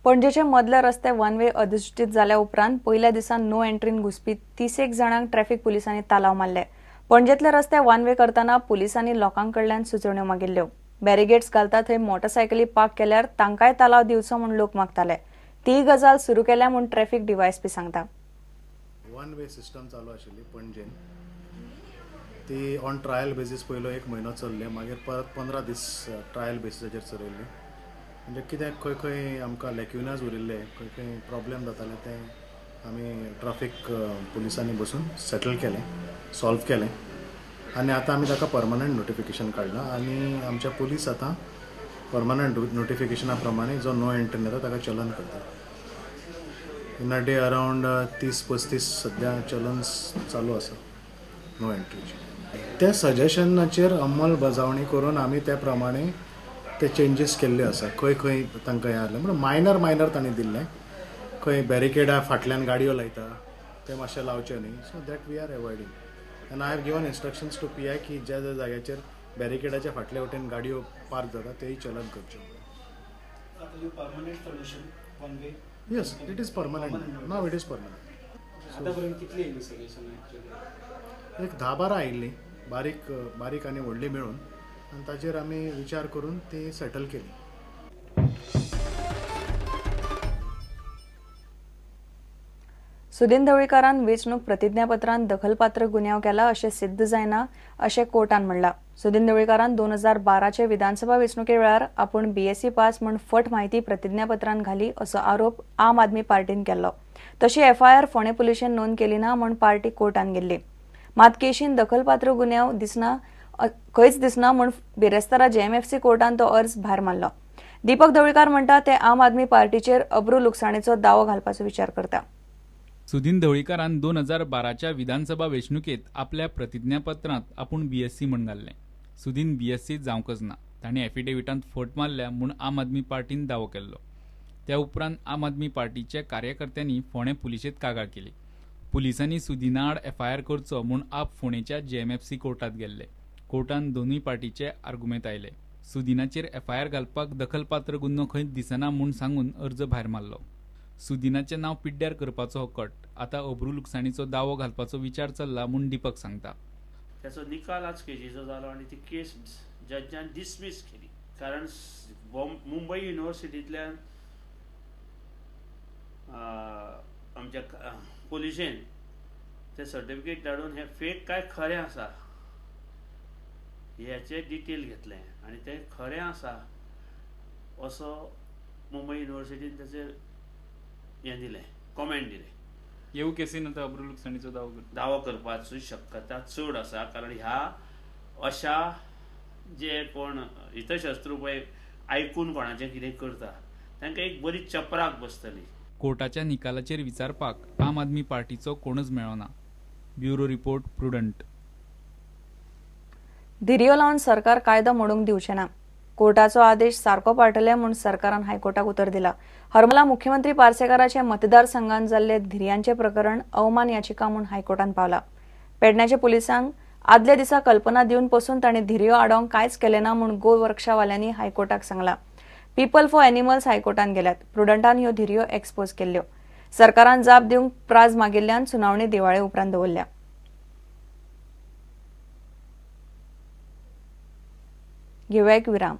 पणजेचे मदले रस्ते one way अधिसूचित झाल्या उपरांत पहिल्या दिसान नो एंट्रीन घुसपी 31 जणांक ट्रॅफिक पुलिसांनी तालाव मारले। पणजेतले रस्ते वन वे करताना पुलिसांनी लोकांकडल्यान सुचोवण्यो मागिल्ल्यो। बॅरिगेड्स घालता थंय मोटरसायकली पार्क केल्यार तांकांय तालाव दिवचो म्हूण लोक मागताले। ती गजाल सुरू केल्या म्हूण ट्रॅफिक डीवायएसपी सांगता। वन वे सिस्टम चालू आशिल्ली पणजेन ती ऑन ट्रायल बेसीस पयलो एक म्हयनो चल्ले, मागीर परत 15 दीस ट्रायल बेसिसाचेर चलयल्ली। म्हणजे कित्याक खंय खंय आमकां लॅक्युनाज उरिल्ले, खंय खंय प्रॉब्लेम जाताले ते आमी ट्रॅफिक पुलिसांनी बसून सेटल केले, सॉल्व केले आनी आतां आमी ताका परमनंट नोटिफिकेशन काडलां आनी आमचे पुलीस आतां परमनंट नोटिफिकेशना प्रमाणे जो नो एंट्री येता ताका चलन करता। इन अ डे अरावंड 30-35 सद्या चलन्स चालू आसा नो एंट्रीचे। त्या सजेशनाचेर अंमलबजावणी करून आमी त्या प्रमाणे ते चेंजीस केल्ले आसा। खंय खंय तांकां हें जालें म्हणून मायनर तांणी दिल्लें। खंय बॅरिकेडा फाटल्यान गाडयो लायता ते मातशें लावचे न्ही, so that we are avoiding. And I have given instructions to PI की ज्या ज्या जाग्याचेर बॅरिकेडाच्या फाटल्या वटेन गाडयो पार्क जाता तेय चलन करचे। Yes, it is permanent now, it is permanent. एक 10-12 आयिल्ली बारीक आनी व्हडली मेळून, आनी ताचेर आमी विचार करून ती सेटल केली। सुदीन ढवळीकारान वेंचणूक प्रतिज्ञापत्रांत दखलपात्र गुन्यांव केला अशें सिद्ध जायना अशें कोर्टान म्हणलां। सुदीन ढवळीकारान 2012चे विधानसभा वेंचणुके वेळार आपूण BSc पास म्हूण फट म्हायती प्रतिज्ञापत्रांत घाली असो आरोप आम आदमी पार्टीन केल्लो। तशी FIR फोंडे पुलिशेन नोंद केली ना म्हूण पार्टी कोर्टान गेल्ली। मात केशीन दखलपात्र गुन्यांव खंयच दिसना म्हूण बिरेस्तारा JMFC कोर्टान तो अर्ज भायर मारलो। दीपक ढवळीकार म्हणटा ते आम आदमी पार्टीचेर अब्रू लुकसाणीचो दावो घालपाचो विचार करता। सुदीन ढवळीकारान 2012च्या विधानसभा वेंचणुकेत आपल्या प्रतिज्ञापत्रांत आपूण BSc म्हूण घाल्लें। सुदीन BSc जावंकच ना, तांणी एफिडेविटांत फट मारल्या म्हूण आम आदमी पार्टीन दावो केल्लो। त्या उपरांत आम आदमी पार्टीच्या कार्यकर्त्यांनी फोंडे पुलिशेंत कागाळ केली। पुलिसांनी सुदीना आड FIR करचो म्हूण आप फोंडेच्या JMFC कोर्टांत गेल्ले। कोर्टान दोनूय पार्टीचे आर्गुमेंट आयले। सुदीनाचेर FIR घालपाक दखलपात्र गुन्हो खंयच दिसना म्हूण सांगून अर्ज भायर मारलो। सुदीनाचें नांव पिड्ड्यार करपाचो हो कट आतां अब्रू लुकसाणीचो दावो घालपाचो विचार चल्ला म्हूण दीपक सांगता। त्याचो निकाल आज केसीचो जालो आनी ती केस जजान डिसमीस केली, कारण मुंबय युनिव्हर्सिटींतल्यान आमच्या पुलिशेन ते सर्टिफिकेट धाडून हे फेक काय खरें आसा ह्याचे डिटेल घेतले आनी ते खरें आसा असो मुंबय युनिव्हर्सिटीन तेचेर हें दिलें, कॉमेंट दिलें। ह्यो केसीन आतां अब्रू लुकसाणीचो दावो करपाची शक्यता चड आसा, कारण ह्या अशा जे कोण हितशस्त्र पळय आयकून कोणाचें कितें करता तांकां एक बरी चपराक बसतली। कोर्टाच्या निकालाचेर विचारपाक आम आदमी पार्टीचो कोणच मेळना। Bureau report, prudent. धिरयो लावन सरकार कायदो मोडूंक दिवचें ना, कोर्टाचो आदेश सारको पाळटले म्हूण सरकारान हायकोर्टाक उतर दिला। हरमला मुख्यमंत्री पार्सेकाराचे मतदारसंघात जाल्ले धिरयांचे प्रकरण अवमान याचिका म्हूण हायकोर्टान पावला। पेडण्याच्या पुलिसांक आदल्या दिसा कल्पना दिवन पसून तांणी धिरयो आडोवंक कांयच केलें ना म्हूण गोरक्षावाल्यांनी हायकोर्टाक सांगलां। पीपल फॉर एनिमल्स हायकोर्टान गेल्यात। प्रुडंटान ह्यो धिरयो एक्सपोज केल्ल्यो। सरकारान जाप दिवंक प्राज मागिल्ल्यान सुनावणी दिवाळे उपरांत दवरल्या। घेवया एक विराम।